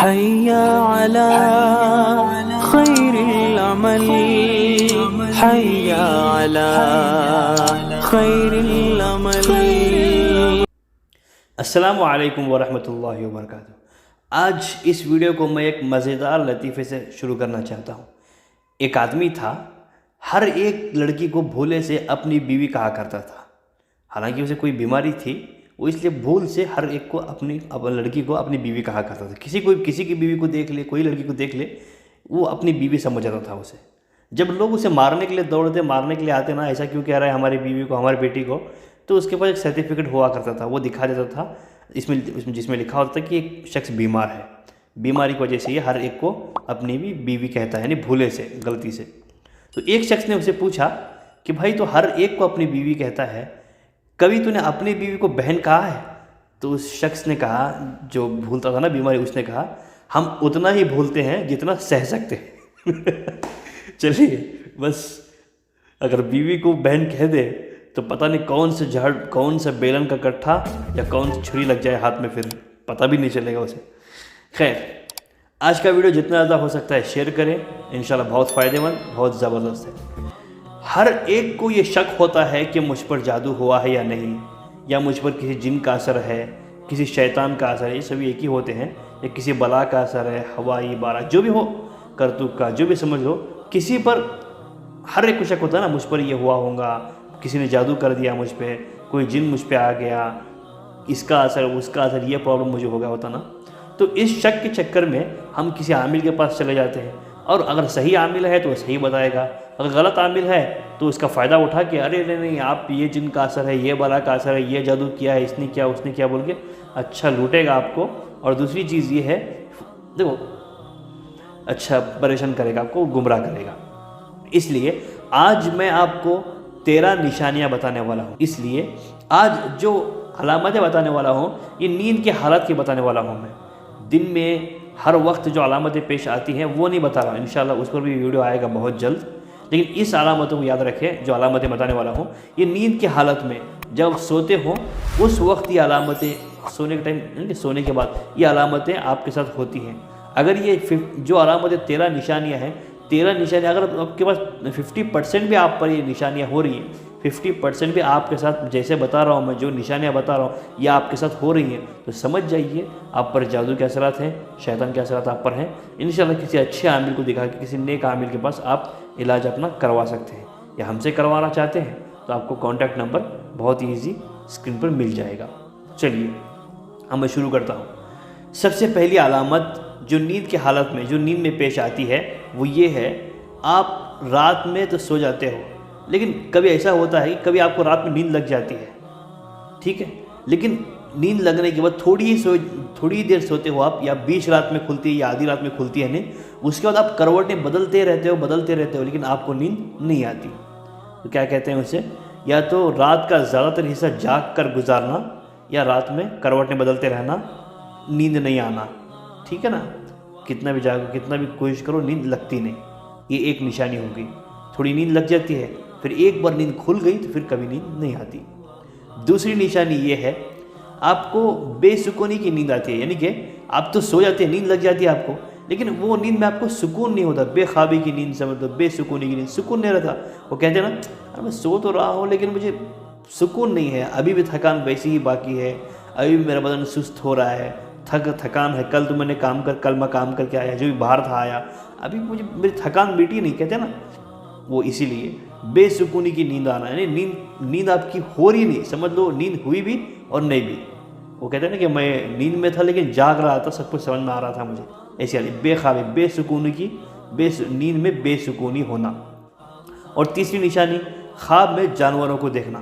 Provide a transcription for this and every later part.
حي على خير العمل حي على خير العمل۔ السلام علیکم ورحمۃ اللہ وبرکاتہ۔ آج اس ویڈیو کو میں ایک مزیدار لطیفے سے شروع کرنا چاہتا ہوں۔ ایک آدمی تھا، ہر ایک لڑکی کو بھولے سے اپنی بیوی کہا کرتا تھا، حالانکہ اسے کوئی بیماری تھی، وہ اس لیے بھول سے ہر ایک کو اپنی لڑکی کو اپنی بیوی کہا کرتا تھا۔ کسی کی بیوی کو دیکھ لے، کوئی لڑکی کو دیکھ لے، وہ اپنی بیوی سمجھ جاتا تھا اسے۔ جب لوگ اسے مارنے کے لیے دوڑتے، مارنے کے لیے آتے نا، ایسا کیوں کہہ رہا ہے ہماری بیوی کو، ہماری بیٹی کو، تو اس کے پاس ایک سرٹیفکیٹ ہوا کرتا تھا، وہ دکھا دیتا تھا، جس میں لکھا ہوتا تھا کہ ایک شخص بیمار ہے، بیماری کی وجہ سے یہ ہر ایک کو اپنی بھی بیوی کہتا ہے، یعنی بھولے سے، غلطی سے۔ تو ایک شخص نے اسے پوچھا کہ بھائی تو ہر ایک کو اپنی بیوی کہتا ہے، کبھی تو نے اپنی بیوی کو بہن کہا ہے؟ تو اس شخص نے کہا، جو بھولتا تھا نا بیماری، اس نے کہا ہم اتنا ہی بھولتے ہیں جتنا سہ سکتے ہیں۔ چلیے بس، اگر بیوی کو بہن کہہ دے تو پتہ نہیں کون سا بیلن کا کٹھا یا کون سی چھری لگ جائے ہاتھ میں، پھر پتہ بھی نہیں چلے گا اسے۔ خیر، آج کا ویڈیو جتنا زیادہ ہو سکتا ہے شیئر کریں، انشاءاللہ بہت فائدہ مند، بہت زبردست ہے۔ ہر ایک کو یہ شک ہوتا ہے کہ مجھ پر جادو ہوا ہے یا نہیں، یا مجھ پر کسی جن کا اثر ہے، کسی شیطان کا اثر ہے، یہ سبھی ایک ہی ہوتے ہیں، یا کسی بلا کا اثر ہے، ہوائی بارہ جو بھی ہو، کرتوت کا جو بھی سمجھ لو، کسی پر ہر ایک کو شک ہوتا ہے نا، مجھ پر یہ ہوا ہوگا، کسی نے جادو کر دیا مجھ پہ، کوئی جن مجھ پہ آ گیا، اس کا اثر، اس کا اثر، یہ پرابلم مجھے ہو گیا ہوتا نا۔ تو اس شک کے چکر میں ہم کسی عامل کے پاس چلے جاتے ہیں، اور اگر صحیح عامل ہے تو وہ صحیح بتائے گا، اگر غلط عامل ہے تو اس کا فائدہ اٹھا کے ارے نہیں آپ یہ جن کا اثر ہے، یہ بلا کا اثر ہے، یہ جادو کیا ہے، اس نے کیا، اس نے کیا، بول کے اچھا لوٹے گا آپ کو۔ اور دوسری چیز یہ ہے، دیکھو، اچھا پریشان کرے گا آپ کو، گمراہ کرے گا۔ اس لیے آج میں آپ کو 13 نشانیاں بتانے والا ہوں۔ اس لیے آج جو علامتیں بتانے والا ہوں، یہ نیند کی حالت کی بتانے والا ہوں۔ میں دن میں ہر وقت جو علامتیں پیش آتی ہیں وہ نہیں بتا رہا، انشاءاللہ اس پر بھی ویڈیو آئے گا بہت جلد، لیکن اس علامتوں کو یاد رکھیں جو علامتیں بتانے والا ہوں۔ یہ نیند کی حالت میں جب سوتے ہوں اس وقت یہ علامتیں، سونے کے ٹائم، سونے کے بعد یہ علامتیں آپ کے ساتھ ہوتی ہیں۔ اگر یہ جو علامتیں 13 نشانیاں ہیں، 13 نشانیاں اگر آپ کے پاس 50% بھی آپ پر یہ نشانیاں ہو رہی ہیں، 50% بھی آپ کے ساتھ جیسے بتا رہا ہوں میں، جو نشانیاں بتا رہا ہوں یہ آپ کے ساتھ ہو رہی ہیں، تو سمجھ جائیے آپ پر جادو کے اثرات ہیں، شیطان کے اثرات آپ پر ہیں۔ انشاءاللہ کسی اچھے عامل کو دکھا کے، کسی نیک عامل کے پاس آپ علاج اپنا کروا سکتے ہیں، یا ہم سے کروانا چاہتے ہیں تو آپ کو کانٹیکٹ نمبر بہت ایزی اسکرین پر مل جائے گا۔ چلیے اب میں شروع کرتا ہوں۔ سب سے پہلی علامت جو نیند کی حالت میں، جو نیند میں پیش آتی ہے، وہ یہ ہے، آپ رات میں تو سو جاتے ہو، لیکن کبھی ایسا ہوتا ہے کہ کبھی آپ کو رات میں نیند لگ جاتی ہے، ٹھیک ہے، لیکن نیند لگنے کے بعد تھوڑی دیر سوتے ہو آپ، یا بیچ رات میں کھلتی ہے یا آدھی رات میں کھلتی ہے نیند، اس کے بعد آپ کروٹیں بدلتے رہتے ہو، لیکن آپ کو نیند نہیں آتی۔ تو کیا کہتے ہیں اسے، یا تو رات کا زیادہ تر حصہ جاگ کر گزارنا، یا رات میں کروٹیں بدلتے رہنا، نیند نہیں آنا، ٹھیک ہے نا، کتنا بھی جاگو، کتنا بھی کوشش کرو، نیند لگتی نہیں، یہ ایک نشانی ہوگی۔ تھوڑی نیند لگ جاتی ہے، پھر ایک بار نیند کھل گئی تو پھر کبھی نیند نہیں آتی۔ دوسری نشانی یہ ہے، آپ کو بے سکونی کی نیند آتی ہے، یعنی کہ آپ تو سو جاتے ہیں، نیند لگ جاتی ہے آپ کو، لیکن وہ نیند میں آپ کو سکون نہیں ہوتا، بے خوابی کی نیند سمجھ دو، بے سکونی کی نیند، سکون نہیں رہتا۔ وہ کہتے ہیں نا، میں سو تو رہا ہوں لیکن مجھے سکون نہیں ہے، ابھی بھی تھکان ویسی ہی باقی ہے، ابھی بھی میرا بدن سست ہو رہا ہے، تھکان ہے، کل تو میں نے کل میں کام کر کے آیا، جو بھی باہر تھا آیا، ابھی مجھے میری تھکان میٹی نہیں، کہتے ہیں نا، وہ اسی لیے بے سکونی کی نیند آنا، یعنی نیند آپ کی ہو رہی نہیں، سمجھ لو نیند ہوئی بھی اور نہیں بھی۔ وہ کہتے ہیں نا کہ میں نیند میں تھا لیکن جاگ رہا تھا، سب کچھ سمجھ میں آ رہا تھا مجھے، ایسی والی بے خوابی، بے سکونی کی، نیند میں بے سکونی ہونا۔ اور تیسری نشانی، خواب میں جانوروں کو دیکھنا،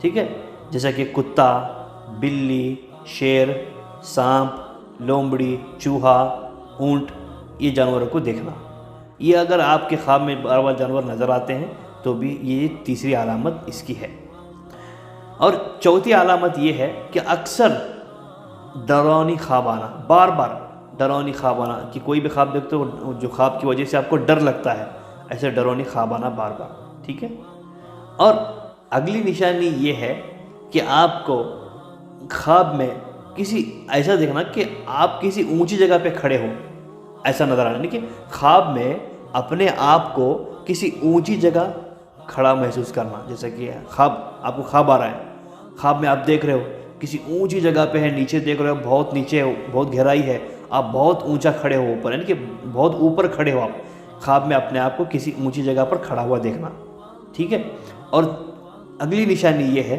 ٹھیک ہے، جیسا کہ کتا، بلی، شیر، سانپ، لومڑی، چوہا، اونٹ، یہ جانوروں کو دیکھنا۔ یہ اگر آپ کے خواب میں بار بار جانور نظر آتے ہیں تو بھی یہ تیسری علامت اس کی ہے۔ اور چوتھی علامت یہ ہے کہ اکثر ڈراؤنی خواب آنا، بار بار ڈراؤنی خواب آنا، کہ کوئی بھی خواب دیکھتے ہو جو خواب کی وجہ سے آپ کو ڈر لگتا ہے، ایسے ڈراؤنی خواب آنا بار بار، ٹھیک ہے۔ اور اگلی نشانی یہ ہے کہ آپ کو خواب میں کسی ایسا دیکھنا کہ آپ کسی اونچی جگہ پہ کھڑے ہو، ایسا نظر آنا، کہ خواب میں اپنے آپ کو کسی اونچی جگہ کھڑا محسوس کرنا. جیسا کہ آپ کو خواب آ رہا ہے، خواب میں آپ دیکھ رہے ہو کسی اونچی جگہ پہ ہے، نیچے دیکھ رہے ہو بہت نیچے ہو، بہت گہرائی ہے، آپ بہت اونچا کھڑے ہو اوپر، یعنی کہ بہت اوپر کھڑے ہو آپ. خواب میں اپنے آپ کو کسی اونچی جگہ پر کھڑا ہوا دیکھنا. ٹھیک ہے. اور اگلی نشانی یہ ہے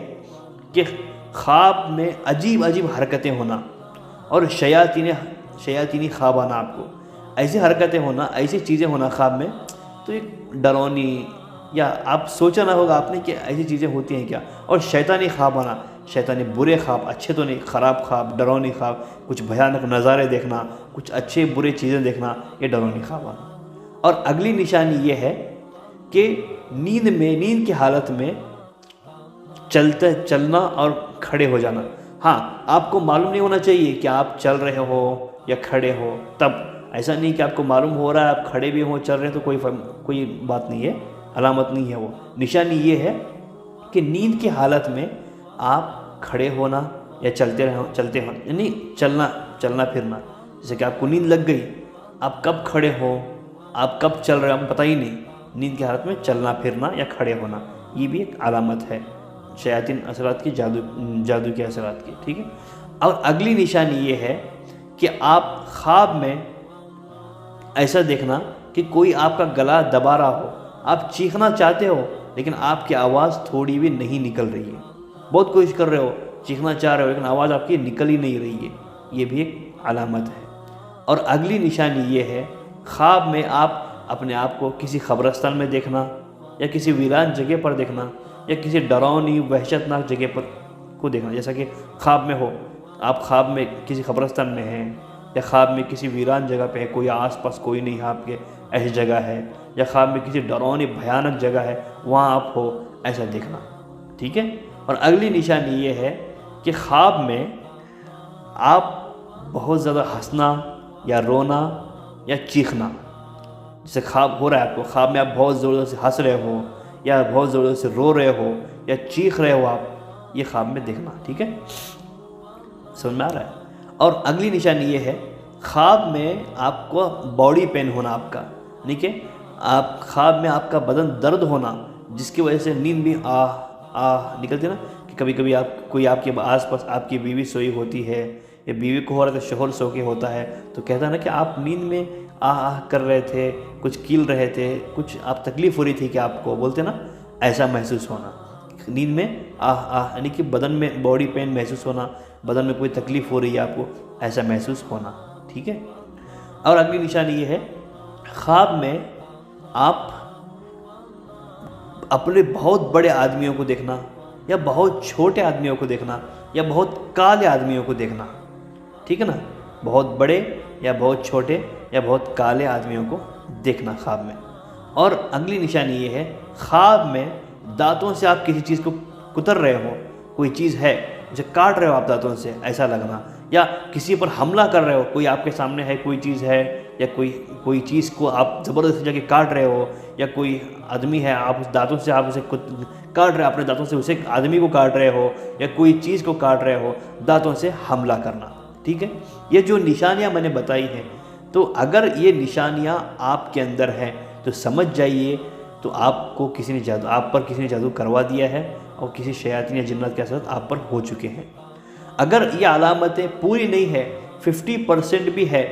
کہ خواب میں عجیب عجیب حرکتیں ہونا اور شیاطینی خواب آنا. آپ کو ایسی حرکتیں ہونا، ایسی چیزیں ہونا خواب میں تو ایک ڈرونی، یا آپ سوچا نہ ہوگا آپ نے کہ ایسی چیزیں ہوتی ہیں کیا. اور شیطانی خواب آنا، شیطانی برے خواب، اچھے تو نہیں، خراب خواب، ڈرونی خواب، کچھ بھیانک نظارے دیکھنا، کچھ اچھے برے چیزیں دیکھنا، یہ ڈرونی خواب آنا. اور اگلی نشانی یہ ہے کہ نیند کی حالت میں چلنا اور کھڑے ہو جانا. ہاں، آپ کو معلوم نہیں ہونا چاہیے کہ آپ چل رہے ہو یا کھڑے ہو. تب ایسا نہیں کہ آپ کو معلوم ہو رہا ہے آپ کھڑے بھی ہوں چل رہے ہیں تو کوئی بات نہیں ہے، علامت نہیں ہے. وہ نشانی یہ ہے کہ نیند کی حالت میں آپ کھڑے ہونا یا چلتے ہو، یعنی چلنا پھرنا. جیسے کہ آپ کو نیند لگ گئی، آپ کب کھڑے ہو، آپ کب چل رہے ہو، آپ کو پتہ ہی نہیں. نیند کی حالت میں چلنا پھرنا یا کھڑے ہونا، یہ بھی ایک علامت ہے شیاطین اثرات کی، جادو کے اثرات کی. ٹھیک ہے. اور اگلی نشانی یہ ہے کہ آپ خواب میں ایسا دیکھنا کہ کوئی آپ کا گلا دبا رہا ہو، آپ چیخنا چاہتے ہو لیکن آپ کی آواز تھوڑی بھی نہیں نکل رہی ہے. بہت کوشش کر رہے ہو، چیخنا چاہ رہے ہو لیکن آواز آپ کی نکل ہی نہیں رہی ہے، یہ بھی ایک علامت ہے. اور اگلی نشانی یہ ہے خواب میں آپ اپنے آپ کو کسی قبرستان میں دیکھنا یا کسی ویران جگہ پر دیکھنا یا کسی ڈراؤنی وحشتناک جگہ پر کو دیکھنا. جیسا کہ خواب میں ہو، آپ خواب میں کسی قبرستان میں ہیں یا خواب میں کسی ویران جگہ پہ ہے، کوئی آس پاس کوئی نہیں ہے آپ کے، ایسی جگہ ہے، یا خواب میں کسی ڈراؤنی بھیانک جگہ ہے وہاں آپ ہو، ایسا دیکھنا. ٹھیک ہے. اور اگلی نشانی یہ ہے کہ خواب میں آپ بہت زیادہ ہنسنا یا رونا یا چیخنا. جیسے خواب ہو رہا ہے آپ کو، خواب میں آپ بہت زور سے ہنس رہے ہو یا بہت زور سے رو رہے ہو یا چیخ رہے ہو آپ، یہ خواب میں دیکھنا. ٹھیک ہے، سمجھ میں آ رہا ہے. اور اگلی نشانی یہ ہے خواب میں آپ کو باڈی پین ہونا آپ کا، یعنی کہ آپ خواب میں آپ کا بدن درد ہونا جس کی وجہ سے نیند بھی نکلتی نا، کہ کبھی کبھی کوئی آپ کے آس پاس آپ کی بیوی سوئی ہوتی ہے یا بیوی کو ہو رہا ہے تو شوہر سو کے ہوتا ہے، تو کہتا ہے نا کہ آپ نیند میں کر رہے تھے، کچھ کیل رہے تھے، کچھ آپ تکلیف ہو رہی تھی کہ آپ کو، بولتے نا ایسا محسوس ہونا نیند میں یعنی کہ بدن میں باڈی پین محسوس ہونا، بدن میں کوئی تکلیف ہو رہی ہے آپ کو، ایسا محسوس ہونا. ٹھیک ہے. اور اگلی نشانی یہ ہے خواب میں آپ اپنے بہت بڑے آدمیوں کو دیکھنا یا بہت چھوٹے آدمیوں کو دیکھنا یا بہت کالے آدمیوں کو دیکھنا. ٹھیک ہے نا، بہت بڑے یا بہت چھوٹے یا بہت کالے آدمیوں کو دیکھنا خواب میں. اور اگلی نشانی یہ ہے خواب میں دانتوں سے آپ کسی چیز کو کتر رہے ہو، کوئی چیز ہے جسے کاٹ رہے ہو آپ دانتوں سے، ایسا لگنا. یا کسی پر حملہ کر رہے ہو، کوئی آپ کے سامنے ہے، کوئی چیز ہے یا کوئی چیز کو آپ زبردستی جا کے کاٹ رہے ہو، یا کوئی آدمی ہے آپ اس دانتوں سے آپ اسے کاٹ رہے، اپنے دانتوں سے اسے آدمی کو کاٹ رہے ہو یا کوئی چیز کو کاٹ رہے ہو، دانتوں سے حملہ کرنا. ٹھیک ہے. یہ جو نشانیاں میں نے بتائی ہیں، تو اگر یہ نشانیاں آپ کے اندر ہیں تو سمجھ جائیے تو آپ پر کسی نے جادو کروا دیا ہے اور کسی شیاطین یا جنات کے اثرات آپ پر ہو چکے ہیں. اگر یہ علامتیں پوری نہیں ہے، 50% بھی ہے،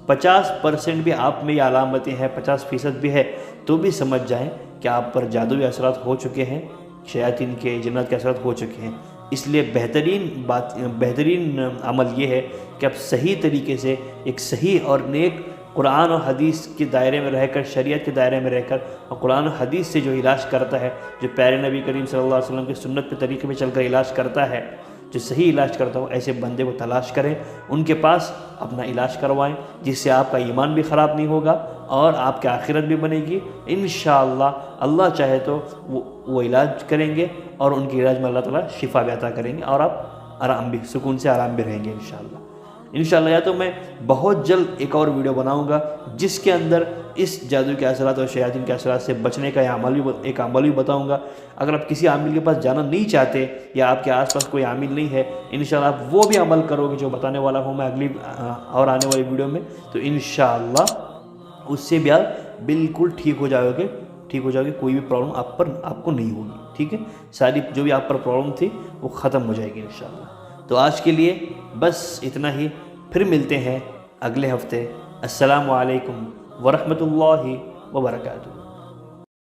50% بھی آپ میں یہ علامتیں ہیں، 50% بھی ہے، تو بھی سمجھ جائیں کہ آپ پر جادوئی اثرات ہو چکے ہیں، شیاطین کے جنات کے اثرات ہو چکے ہیں. اس لیے بہترین عمل یہ ہے کہ آپ صحیح طریقے سے ایک صحیح اور نیک قرآن و حدیث کے دائرے میں رہ کر، شریعت کے دائرے میں رہ کر، اور قرآن و حدیث سے جو علاج کرتا ہے، جو پیارے نبی کریم صلی اللہ علیہ وسلم کی سنت کے طریقے پہ چل کر علاج کرتا ہے، جو صحیح علاج کرتا ہو، ایسے بندے کو تلاش کریں، ان کے پاس اپنا علاج کروائیں، جس سے آپ کا ایمان بھی خراب نہیں ہوگا اور آپ کی آخرت بھی بنے گی. انشاءاللہ اللہ چاہے تو وہ علاج کریں گے اور ان کے علاج میں اللہ تعالیٰ شفا بھی عطا کریں گے اور آپ سکون سے آرام بھی رہیں گے انشاءاللہ. انشاءاللہ یا تو میں بہت جلد ایک اور ویڈیو بناؤں گا جس کے اندر اس جادو کے اثرات اور شیاطین کے اثرات سے بچنے کا ایک عمل بھی بتاؤں گا۔ اگر آپ کسی عامل کے پاس جانا نہیں چاہتے یا آپ کے آس پاس کوئی عامل نہیں ہے، انشاءاللہ آپ وہ بھی عمل کرو گے جو بتانے والا ہوں میں اگلی اور آنے والی ویڈیو میں، تو انشاءاللہ اس سے بھی آپ بالکل ٹھیک ہو جاؤ گے، کوئی بھی پرابلم آپ کو نہیں ہوگی، ٹھیک ہے؟ ساری جو بھی آپ پر پرابلم تھی وہ ختم ہو جائے گی انشاءاللہ۔ تو آج کے لیے بس اتنا ہی، پھر ملتے ہیں اگلے ہفتے۔ السلام علیکم ورحمۃ اللہ وبرکاتہ۔